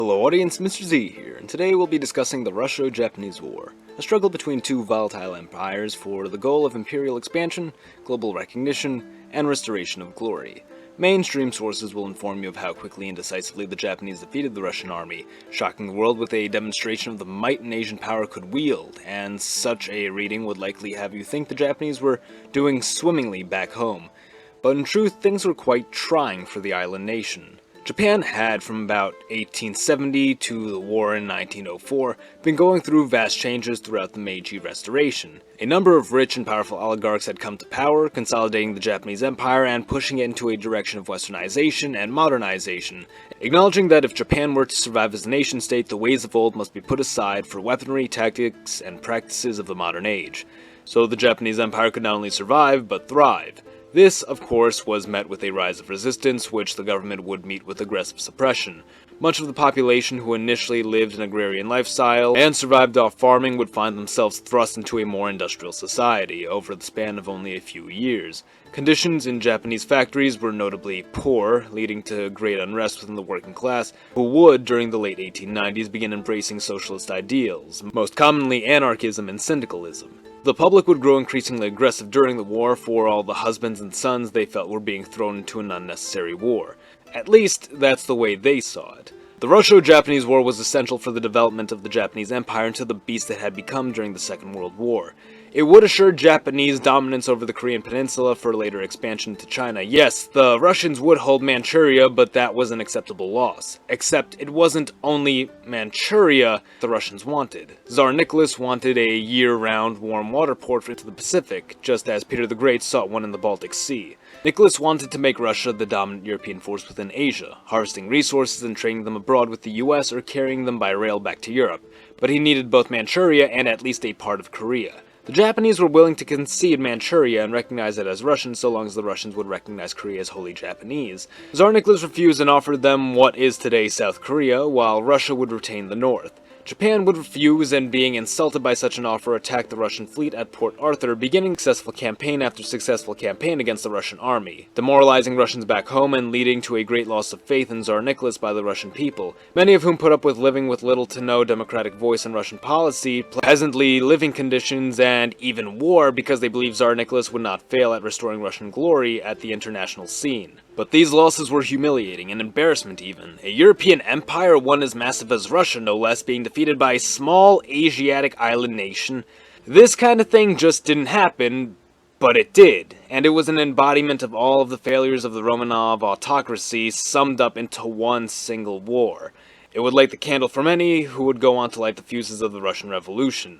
Hello audience, Mr. Z here, and today we'll be discussing the Russo-Japanese War, a struggle between two volatile empires for the goal of imperial expansion, global recognition, and restoration of glory. Mainstream sources will inform you of how quickly and decisively the Japanese defeated the Russian army, shocking the world with a demonstration of the might an Asian power could wield, and such a reading would likely have you think the Japanese were doing swimmingly back home. But in truth, things were quite trying for the island nation. Japan had, from about 1870 to the war in 1904, been going through vast changes throughout the Meiji Restoration. A number of rich and powerful oligarchs had come to power, consolidating the Japanese empire and pushing it into a direction of westernization and modernization, acknowledging that if Japan were to survive as a nation-state, the ways of old must be put aside for weaponry, tactics, and practices of the modern age. So the Japanese empire could not only survive, but thrive. This, of course, was met with a rise of resistance, which the government would meet with aggressive suppression. Much of the population who initially lived an agrarian lifestyle and survived off farming would find themselves thrust into a more industrial society over the span of only a few years. Conditions in Japanese factories were notably poor, leading to great unrest within the working class, who would, during the late 1890s, begin embracing socialist ideals, most commonly anarchism and syndicalism. The public would grow increasingly aggressive during the war for all the husbands and sons they felt were being thrown into an unnecessary war. At least, that's the way they saw it. The Russo-Japanese War was essential for the development of the Japanese Empire into the beast it had become during the Second World War. It would assure Japanese dominance over the Korean peninsula for later expansion to China. Yes, the Russians would hold Manchuria, but that was an acceptable loss. Except it wasn't only Manchuria the Russians wanted. Tsar Nicholas wanted a year-round warm water port into the Pacific, just as Peter the Great sought one in the Baltic Sea. Nicholas wanted to make Russia the dominant European force within Asia, harvesting resources and trading them abroad with the US or carrying them by rail back to Europe. But he needed both Manchuria and at least a part of Korea. The Japanese were willing to concede Manchuria and recognize it as Russian so long as the Russians would recognize Korea as wholly Japanese. Tsar Nicholas refused and offered them what is today South Korea, while Russia would retain the north. Japan would refuse and, being insulted by such an offer, attacked the Russian fleet at Port Arthur, beginning successful campaign after successful campaign against the Russian army, demoralizing Russians back home and leading to a great loss of faith in Tsar Nicholas by the Russian people, many of whom put up with living with little to no democratic voice in Russian policy, peasantly living conditions, and even war because they believed Tsar Nicholas would not fail at restoring Russian glory at the international scene. But these losses were humiliating, an embarrassment even. A European empire, one as massive as Russia no less, being defeated by a small Asiatic island nation. This kind of thing just didn't happen, but it did, and it was an embodiment of all of the failures of the Romanov autocracy summed up into one single war. It would light the candle for many who would go on to light the fuses of the Russian Revolution.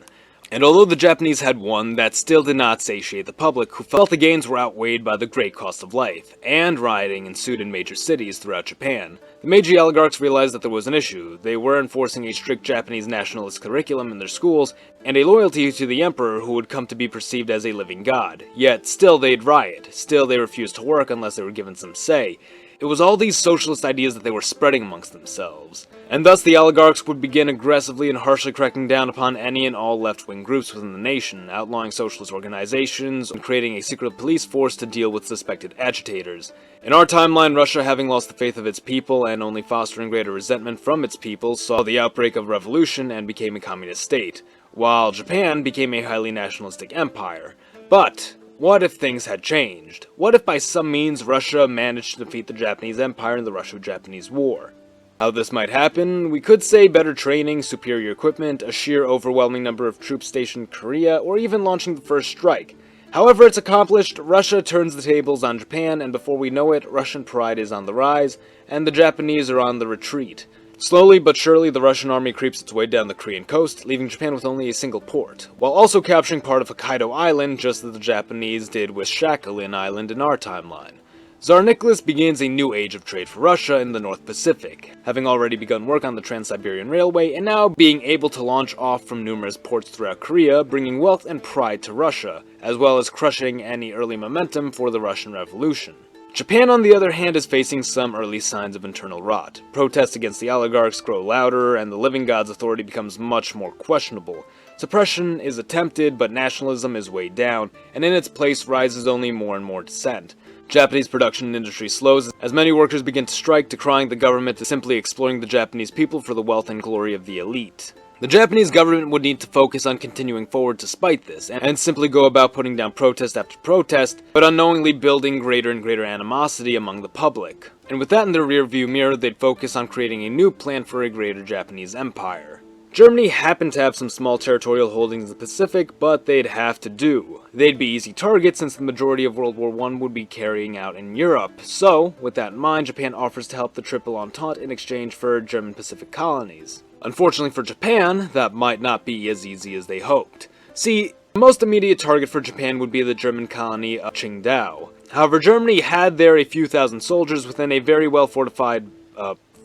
And although the Japanese had won, that still did not satiate the public, who felt the gains were outweighed by the great cost of life, and rioting ensued in major cities throughout Japan. The Meiji oligarchs realized that there was an issue. They were enforcing a strict Japanese nationalist curriculum in their schools, and a loyalty to the emperor who would come to be perceived as a living god. Yet, still they'd riot. Still they refused to work unless they were given some say. It was all these socialist ideas that they were spreading amongst themselves. And thus the oligarchs would begin aggressively and harshly cracking down upon any and all left-wing groups within the nation, outlawing socialist organizations and creating a secret police force to deal with suspected agitators. In our timeline, Russia, having lost the faith of its people and only fostering greater resentment from its people, saw the outbreak of revolution and became a communist state, while Japan became a highly nationalistic empire. But what if things had changed? What if by some means Russia managed to defeat the Japanese Empire in the Russo-Japanese War? How this might happen? We could say better training, superior equipment, a sheer overwhelming number of troops stationed in Korea, or even launching the first strike. However it's accomplished, Russia turns the tables on Japan, and before we know it, Russian pride is on the rise, and the Japanese are on the retreat. Slowly but surely, the Russian army creeps its way down the Korean coast, leaving Japan with only a single port, while also capturing part of Hokkaido Island, just as the Japanese did with Sakhalin Island in our timeline. Tsar Nicholas begins a new age of trade for Russia in the North Pacific, having already begun work on the Trans-Siberian Railway and now being able to launch off from numerous ports throughout Korea, bringing wealth and pride to Russia, as well as crushing any early momentum for the Russian Revolution. Japan, on the other hand, is facing some early signs of internal rot. Protests against the oligarchs grow louder, and the living god's authority becomes much more questionable. Suppression is attempted, but nationalism is weighed down, and in its place rises only more and more dissent. Japanese production industry slows as many workers begin to strike, decrying the government as simply exploiting the Japanese people for the wealth and glory of the elite. The Japanese government would need to focus on continuing forward despite this, and simply go about putting down protest after protest, but unknowingly building greater and greater animosity among the public. And with that in their rearview mirror, they'd focus on creating a new plan for a greater Japanese empire. Germany happened to have some small territorial holdings in the Pacific, but they'd have to do. They'd be easy targets since the majority of World War I would be carrying out in Europe. So, with that in mind, Japan offers to help the Triple Entente in exchange for German Pacific colonies. Unfortunately for Japan, that might not be as easy as they hoped. See, the most immediate target for Japan would be the German colony of Qingdao. However, Germany had there a few thousand soldiers within a very well fortified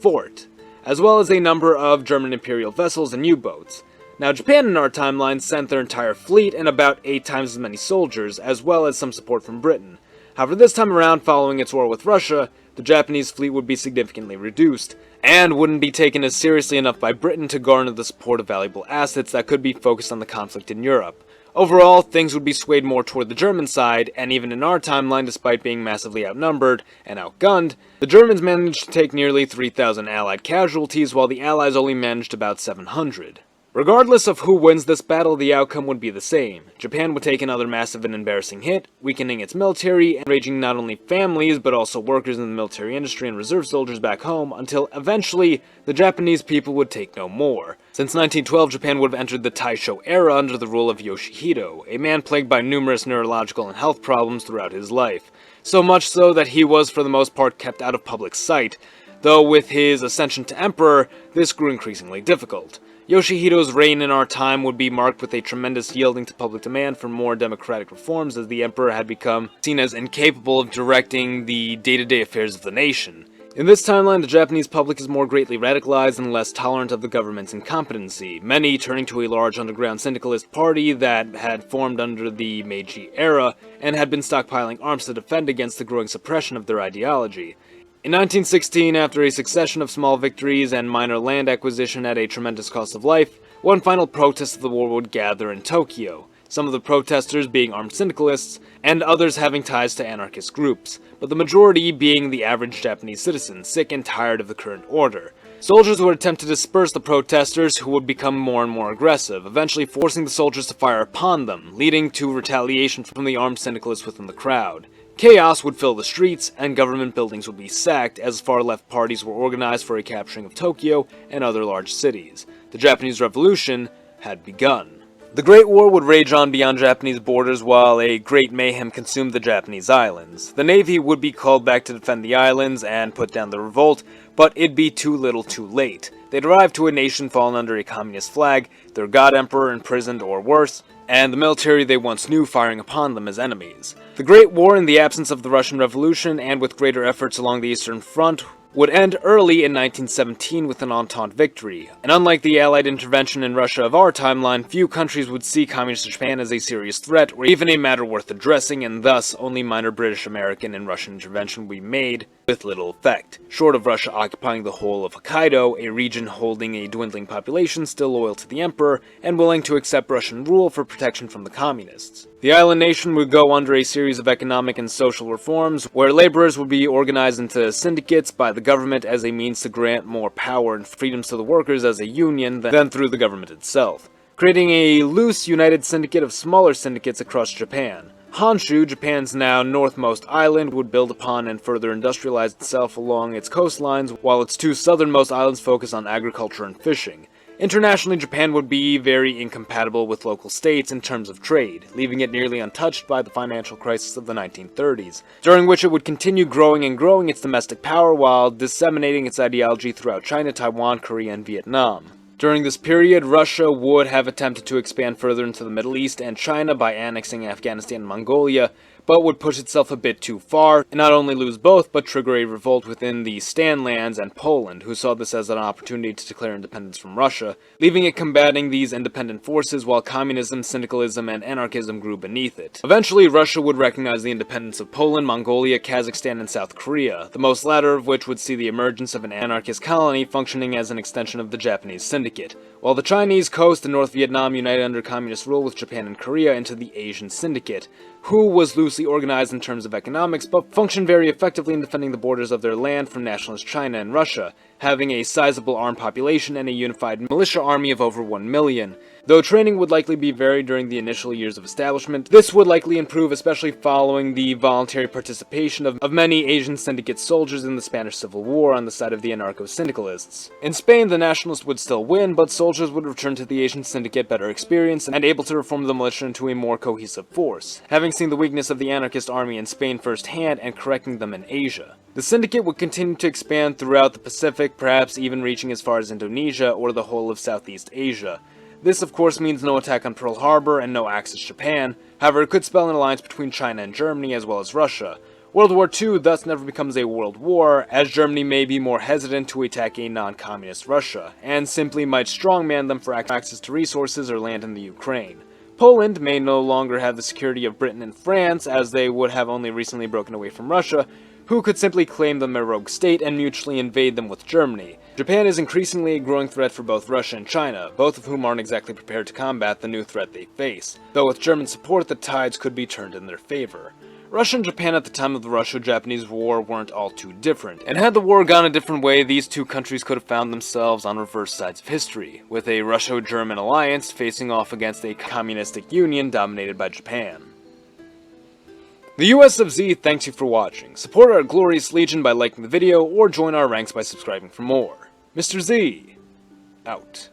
fort, as well as a number of German imperial vessels and U-boats. Now, Japan in our timeline sent their entire fleet and about 8 times as many soldiers, as well as some support from Britain. However, this time around, following its war with Russia, the Japanese fleet would be significantly reduced, and wouldn't be taken as seriously enough by Britain to garner the support of valuable assets that could be focused on the conflict in Europe. Overall, things would be swayed more toward the German side, and even in our timeline, despite being massively outnumbered and outgunned, the Germans managed to take nearly 3,000 Allied casualties, while the Allies only managed about 700. Regardless of who wins this battle, the outcome would be the same. Japan would take another massive and embarrassing hit, weakening its military, and enraging not only families, but also workers in the military industry and reserve soldiers back home, until eventually, the Japanese people would take no more. Since 1912, Japan would have entered the Taisho era under the rule of Yoshihito, a man plagued by numerous neurological and health problems throughout his life. So much so that he was for the most part kept out of public sight, though with his ascension to emperor, this grew increasingly difficult. Yoshihito's reign in our time would be marked with a tremendous yielding to public demand for more democratic reforms, as the emperor had become seen as incapable of directing the day-to-day affairs of the nation. In this timeline, the Japanese public is more greatly radicalized and less tolerant of the government's incompetency, many turning to a large underground syndicalist party that had formed under the Meiji era and had been stockpiling arms to defend against the growing suppression of their ideology. In 1916, after a succession of small victories and minor land acquisition at a tremendous cost of life, one final protest of the war would gather in Tokyo, some of the protesters being armed syndicalists, and others having ties to anarchist groups, but the majority being the average Japanese citizen, sick and tired of the current order. Soldiers would attempt to disperse the protesters, who would become more and more aggressive, eventually forcing the soldiers to fire upon them, leading to retaliation from the armed syndicalists within the crowd. Chaos would fill the streets, and government buildings would be sacked as far-left parties were organized for a capturing of Tokyo and other large cities. The Japanese Revolution had begun. The Great War would rage on beyond Japanese borders while a great mayhem consumed the Japanese islands. The Navy would be called back to defend the islands and put down the revolt, but it'd be too little too late. They'd arrive to a nation fallen under a communist flag, their god emperor imprisoned or worse, and the military they once knew firing upon them as enemies. The Great War, in the absence of the Russian Revolution and with greater efforts along the Eastern Front, would end early in 1917 with an Entente victory, and unlike the Allied intervention in Russia of our timeline, few countries would see Communist Japan as a serious threat or even a matter worth addressing, and thus only minor British, American, and Russian intervention would be made with little effect, short of Russia occupying the whole of Hokkaido, a region holding a dwindling population still loyal to the emperor and willing to accept Russian rule for protection from the communists. The island nation would go under a series of economic and social reforms, where laborers would be organized into syndicates by the government as a means to grant more power and freedoms to the workers as a union than through the government itself, creating a loose united syndicate of smaller syndicates across Japan. Honshu, Japan's now northmost island, would build upon and further industrialize itself along its coastlines, while its two southernmost islands focus on agriculture and fishing. Internationally, Japan would be very incompatible with local states in terms of trade, leaving it nearly untouched by the financial crisis of the 1930s, during which it would continue growing its domestic power while disseminating its ideology throughout China, Taiwan, Korea, and Vietnam. During this period, Russia would have attempted to expand further into the Middle East and China by annexing Afghanistan and Mongolia, but would push itself a bit too far, and not only lose both, but trigger a revolt within the Stanlands and Poland, who saw this as an opportunity to declare independence from Russia, leaving it combating these independent forces while communism, syndicalism, and anarchism grew beneath it. Eventually, Russia would recognize the independence of Poland, Mongolia, Kazakhstan, and South Korea, the most latter of which would see the emergence of an anarchist colony functioning as an extension of the Japanese syndicate, while the Chinese coast and North Vietnam united under communist rule with Japan and Korea into the Asian Syndicate, who was loosely closely organized in terms of economics, but functioned very effectively in defending the borders of their land from nationalist China and Russia, having a sizable armed population and a unified militia army of over 1 million. Though training would likely be varied during the initial years of establishment, this would likely improve, especially following the voluntary participation of many Asian syndicate soldiers in the Spanish Civil War on the side of the Anarcho-Syndicalists. In Spain, the nationalists would still win, but soldiers would return to the Asian syndicate better experienced and able to reform the militia into a more cohesive force, having seen the weakness of the anarchist army in Spain firsthand and correcting them in Asia. The syndicate would continue to expand throughout the Pacific, perhaps even reaching as far as Indonesia or the whole of Southeast Asia. This of course means no attack on Pearl Harbor and no Axis Japan, however it could spell an alliance between China and Germany as well as Russia. World War II thus never becomes a world war, as Germany may be more hesitant to attack a non-communist Russia, and simply might strongman them for access to resources or land in the Ukraine. Poland may no longer have the security of Britain and France, as they would have only recently broken away from Russia, who could simply claim them a rogue state and mutually invade them with Germany. Japan is increasingly a growing threat for both Russia and China, both of whom aren't exactly prepared to combat the new threat they face, though with German support the tides could be turned in their favor. Russia and Japan at the time of the Russo-Japanese War weren't all too different, and had the war gone a different way, these two countries could have found themselves on reverse sides of history, with a Russo-German alliance facing off against a communistic union dominated by Japan. The US of Z thanks you for watching. Support our glorious legion by liking the video, or join our ranks by subscribing for more. Mr. Z, out.